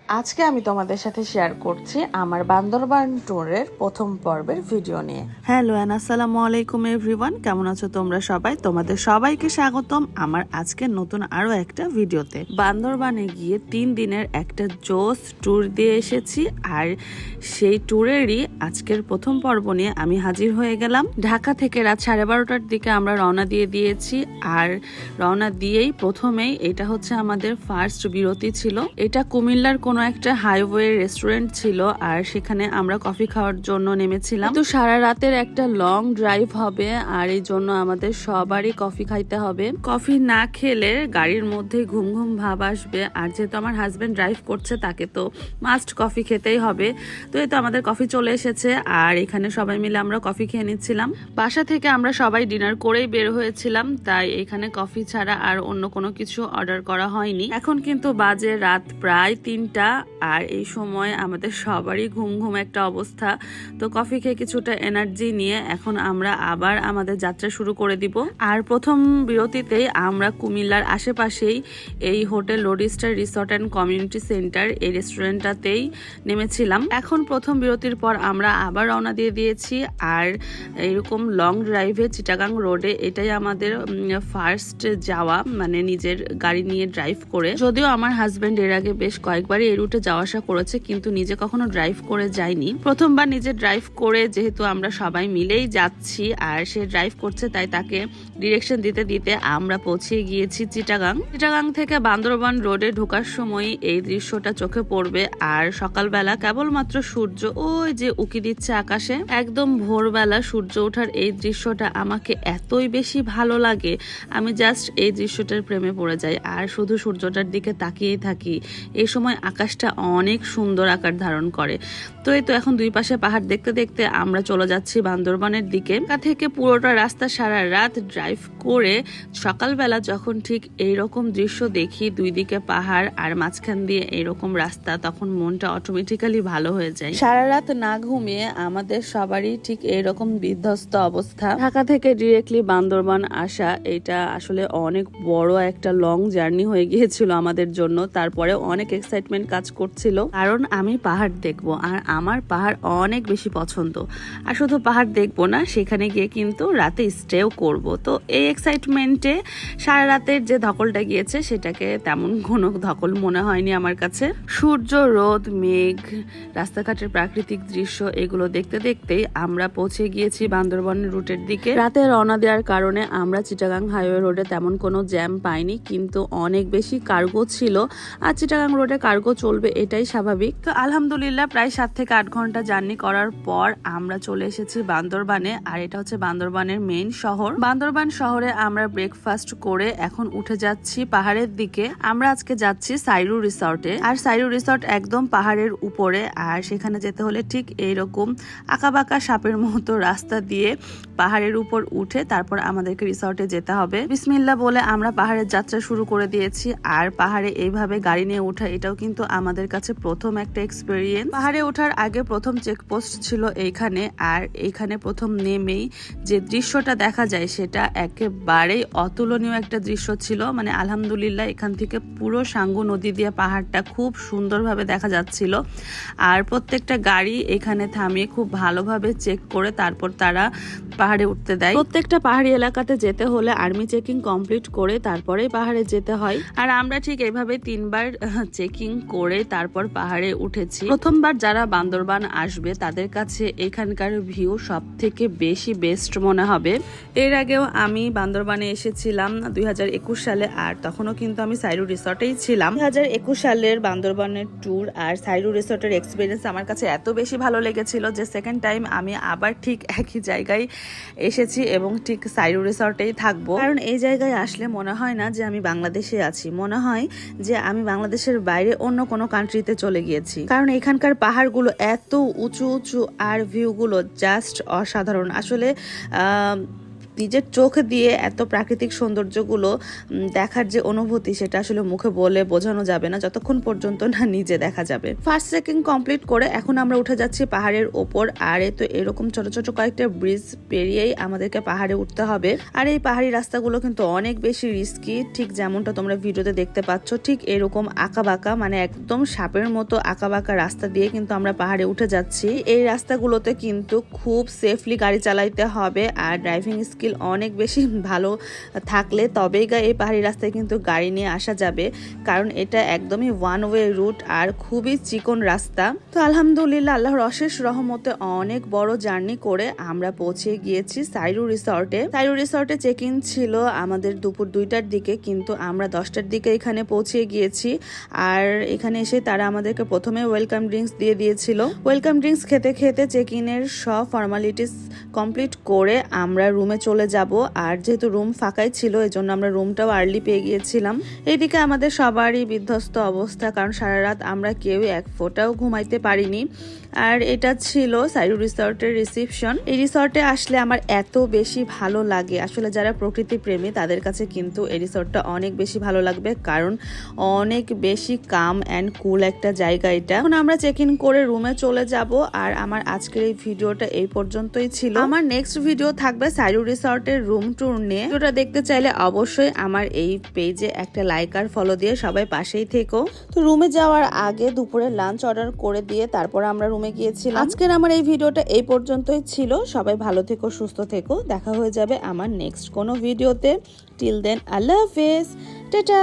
আজকে আমি তোমাদের সাথে শেয়ার করছি আমার বান্দরবান ট্যুরের প্রথম পর্বের ভিডিও নিয়ে। হ্যালো এন্ড আসসালামু আলাইকুম এভরিওয়ান, কেমন আছো তোমরা সবাই? তোমাদের সবাইকে স্বাগতম আমার আজকের নতুন আরো একটা ভিডিওতে। বান্দরবানে গিয়ে 3 দিনের একটা জোস ট্যুর দিয়ে এসেছি, আর সেই ট্যুরেরই আজকের প্রথম পর্ব নিয়ে আমি হাজির হয়ে গেলাম। ঢাকা থেকে রাত 12:30টার দিকে আমরা রওনা দিয়ে দিয়েছি, আর রওনা দিয়েই প্রথমেই এটা হচ্ছে আমাদের ফার্স্ট বিরতি ছিল। এটা কুমিল্লার কোনো একটা হাইওয়ে রেস্টুরেন্ট ছিল, আর সেখানে আমরা কফি খাওয়ার জন্য নেমেছিলাম। তো সারা রাতের একটা লং ড্রাইভ হবে, আর এই জন্য আমাদের সবারই কফি খাইতে হবে। কফি না খেলে গাড়ির মধ্যে ঘুম ঘুম ভাব আসবে, আর যেহেতু আমার হাজবেন্ড ড্রাইভ করছে তাকে তো মাস্ট কফি খেতেই হবে। তো এই তো আমাদের কফি চলে এসেছে, আর এখানে সবাই মিলে আমরা কফি খেয়ে নিচ্ছিলাম। বাসা থেকে আমরা সবাই ডিনার করেই বের হয়েছিলাম, তাই এখানে কফি ছাড়া আর অন্য কোনো কিছু অর্ডার করা হয়নি। এখন কিন্তু বাজে রাত প্রায় 3টা, আর এই সময় আমাদের সবারই ঘুম ঘুম একটা অবস্থা। তো কফি খেয়ে কিছুটা এনার্জি নিয়ে এখন আমরা আবার আমাদের যাত্রা শুরু করে দিব। আর প্রথম বিরতিতেই আমরা কুমিল্লার আশেপাশেই এই hotel Lodestar resort and community center এই রেস্টুরেন্টটাতেই নেমেছিলাম। এখন প্রথম বিরতির পর আমরা আবার রওনা দিয়ে দিয়েছি, আর এইরকম লং ড্রাইভে চিটাগাং রোডে এটাই আমাদের ফার্স্ট যাওয়া, মানে নিজের গাড়ি নিয়ে ড্রাইভ করে। যদিও আমার হাজবেন্ড এর আগে বেশ কয়েকবারই এই রুটে যাওয়া আসা করেছে, কিন্তু নিজে কখনো ড্রাইভ করে যায়নি। প্রথমবার নিজে ড্রাইভ করে, যেহেতু আমরা সবাই মিলেই যাচ্ছি আর সে ড্রাইভ করছে, তাই তাকে ডিরেকশন দিতে দিতে আমরা পৌঁছে গিয়েছি চিটাগাং। চিটাগাং থেকে বান্দরবান রোডে ঢোকার সময় এই দৃশ্যটা চোখে পড়বে। আর সকালবেলা কেবলমাত্র সূর্য ওই যে উকি দিচ্ছে আকাশে, একদম ভোরবেলা সূর্য ওঠার এই দৃশ্যটা আমাকে এতই বেশি ভালো লাগে, আমি জাস্ট এই দৃশ্যটার প্রেমে পড়ে যাই আর শুধু সূর্যটার দিকে তাকিয়েই থাকি। এই সময় আকাশটা অনেক সুন্দর আকার ধারণ করে। তো এই তো এখন দুই পাশে পাহাড় দেখতে দেখতে আমরা চলে যাচ্ছি বান্দরবানের দিকে। ঢাকা থেকে পুরোটা রাস্তা সারা রাত ড্রাইভ করে সকালবেলা যখন ঠিক এইরকম দৃশ্য দেখি, দুই দিকে পাহাড় আর মাঝখান দিয়ে এইরকম রাস্তা, তখন মনটা অটোমেটিক্যালি ভালো হয়ে যায়। সারা রাত না ঘুমিয়ে আমাদের সবারই ঠিক এইরকম বিধ্বস্ত অবস্থা। ঢাকা থেকে ডিরেক্টলি বান্দরবান আসা এটা আসলে অনেক বড় একটা লং জার্নি হয়ে গিয়েছিল আমাদের জন্য। তারপরে অনেক এক্সাইটমেন্ট কাজ করছিল, কারণ আমি পাহাড় দেখবো, আর আমার পাহাড় অনেক বেশি পছন্দ। আর শুধু পাহাড় দেখবো না, সেখানে গিয়ে কিন্তু রাতে স্টেও করব। তো এই এক্সাইটমেন্টে সারা রাতের যে ধকলটা গিয়েছে সেটাকে তেমন কোনো ধকল মনে হয়নি আমার কাছে। সূর্য, রোদ, মেঘ, রাস্তাঘাটের প্রাকৃতিক দৃশ্য এগুলো দেখতে দেখতেই আমরা পৌঁছে গিয়েছি বান্দরবানের রুটের দিকে। রাতে রওনা দেওয়ার কারণে আমরা চিটাগাং হাইওয়ে রোডে তেমন কোনো জ্যাম পাইনি, কিন্তু অনেক বেশি কার্গো ছিল, আর চিটাগাং রোডে কার্গো চলবে এটাই স্বাভাবিক। তো আলহামদুলিল্লাহ প্রায় 7 থেকে 8 ঘন্টা জার্নি করার পর আমরা চলে এসেছি বান্দরবানে, আর এটা হচ্ছে বান্দরবানের মেইন শহর। বান্দরবান শহরে আমরা ব্রেকফাস্ট করে এখন উঠে যাচ্ছি পাহাড়ের দিকে। আমরা আজকে যাচ্ছি সাইরু রিসর্টে, আর সাইরু রিসর্ট একদম পাহাড়ের উপরে, আর সেখানে যেতে হলে ঠিক এইরকম আঁকাবাঁকা সাপের মতো রাস্তা দিয়ে পাহাড়ের উপর উঠে তারপর আমাদেরকে রিসর্টে যেতে হবে। বিসমিল্লাহ বলে আমরা পাহাড়ের যাত্রা শুরু করে দিয়েছি, আর পাহাড়ে এইভাবে গাড়ি নিয়ে ওঠা এটাও কিন্তু আমাদের কাছে প্রথম একটা এক্সপেরিয়েন্স। পাহাড়ে ওঠার আগে প্রথম চেকপোস্ট ছিল এইখানে, আর এইখানে প্রথম নেমেই যে দৃশ্যটা দেখা যায় সেটা একেবারেই অতুলনীয় একটা দৃশ্য ছিল। মানে আলহামদুলিল্লাহ এখান থেকে পুরো সাঙ্গু নদী দিয়ে পাহাড়টা খুব সুন্দরভাবে দেখা যাচ্ছিল, আর প্রত্যেকটা গাড়ি এখানে থামিয়ে খুব ভালোভাবে চেক করে তারপর তারা পাহাড়ে উঠতে দেয়। প্রত্যেকটা পাহাড়ি এলাকাতে যেতে হলে আর্মি চেকিং কমপ্লিট করে তারপরেই পাহাড়ে যেতে হয়, আর আমরা ঠিক এইভাবে 3বার চেকিং করে তারপর পাহাড়ে উঠেছি। প্রথমবার যারা বান্দরবান আসবে তাদের কাছে এখানকার ভিউ সব থেকে বেশি বেস্ট মনে হবে। এর আগেও আমি বান্দরবানে এসেছিলাম 2021 সালে, আর তখনও কিন্তু আমি সাইরু রিসর্টেই ছিলাম। 2021 সালের বান্দরবানের ট্যুর আর সাইরু রিসর্টের এক্সপিরিয়েন্স আমার কাছে এত বেশি ভালো লেগেছিল যে সেকেন্ড টাইম আমি আবার ঠিক একই জায়গায় এসেছি এবং ঠিক সাইরু রিসর্টেই থাকবো। কারণ এই জায়গায় আসলে মনে হয় না যে আমি বাংলাদেশে আছি, মনে হয় যে আমি বাংলাদেশের বাইরে অন্য কোনো কান্ট্রিতে চলে গিয়েছি। কারণ এখানকার পাহাড়গুলো এত উঁচু উঁচু আর ভিউগুলো জাস্ট অসাধারণ। আসলে নিজের চোখ দিয়ে এত প্রাকৃতিক সৌন্দর্যগুলো দেখার যে অনুভূতি সেটা আসলে মুখে বলে বোঝানো যাবে না যতক্ষণ পর্যন্ত না নিজে দেখা যাবে। ফার্স্ট ট্রেকিং কমপ্লিট করে এখন আমরা উঠে যাচ্ছি পাহাড়ের ওপর। আর তো এরকম ছোট ছোট কয়েকটা ব্রিজ পেরিয়েই আমাদেরকে পাহাড়ে উঠতে হবে। আর এই পাহাড়ি রাস্তাগুলো কিন্তু অনেক বেশি রিস্কি, ঠিক যেমনটা তোমরা ভিডিওতে দেখতে পাচ্ছ, ঠিক এরকম আঁকাবাঁকা, মানে একদম সাপের মতো আঁকাবাঁকা রাস্তা দিয়ে কিন্তু আমরা পাহাড়ে উঠে যাচ্ছি। এই রাস্তাগুলোতে কিন্তু খুব সেফলি গাড়ি চালাইতে হবে আর ড্রাইভিং স্কিল অনেক বেশি ভালো থাকলে তবেই এই পাহাড়ি রাস্তায় কিন্তু গাড়ি নিয়ে আসা যাবে, কারণ এটা একদমই ওয়ান ওয়ে রুট আর খুবই চিকন রাস্তা। তো আলহামদুলিল্লাহ আল্লাহর অশেষ রহমতে অনেক বড় জার্নি করে আমরা পৌঁছে গিয়েছি সাইরু রিসর্টে। সাইরু রিসর্টে চেক ইন ছিল আমাদের দুপুর 2টার দিকে, কিন্তু আমরা 10টার দিকে এখানে পৌঁছে গিয়েছি। আর এখানে এসে তারা আমাদেরকে প্রথমে ওয়েলকাম ড্রিঙ্কস দিয়ে দিয়েছিল। ওয়েলকাম ড্রিঙ্কস খেতে খেতে চেক ইনের সব ফর্মালিটিস কমপ্লিট করে আমরা রুমে চলে যাব। আর যেহেতু রুম ফাঁকাই ছিল এজন্য আমরা রুমটাও আর্লি পেয়ে গিয়েছিলাম। এইদিকে আমাদের সবারই বিধ্বস্ত অবস্থা, কারণ সারা রাত আমরা কেউ এক ফোঁটাও ঘুমাইতে পারিনি। আর এটা ছিল সাইরু রিসর্টের রিসেপশন। এই রিসর্টে আসলে আমার এত বেশি ভালো লাগে, আসলে যারা প্রকৃতি প্রেমী তাদের কাছে কিন্তু এই রিসর্টটা অনেক বেশি ভালো লাগবে, কারণ অনেক বেশি কাম অ্যান্ড কুল একটা জায়গা এটা। এখন আমরা চেক ইন করে রুমে চলে যাব। আর আমার আজকের এই ভিডিওটা এই পর্যন্তই ছিল। আমার নেক্সট ভিডিও থাকবে সাইরু রিসর্টের রুম ট্যুর নিয়ে। ভিডিওটা দেখতে চাইলে অবশ্যই আমার এই পেজে একটা লাইক আর ফলো দিয়ে সবাই পাশেই থেকো। তো রুমে যাওয়ার আগে দুপুরে লাঞ্চ অর্ডার করে দিয়ে তারপর আমরা রুমে গিয়েছিলাম। আজকের আমার এই ভিডিওটা এই পর্যন্তই ছিল। সবাই ভালো থেকো, সুস্থ থেকো। দেখা হয়ে যাবে আমার নেক্সট কোনো ভিডিওতে। টিল দেন আল্লাহ হাফেজ, টাটা।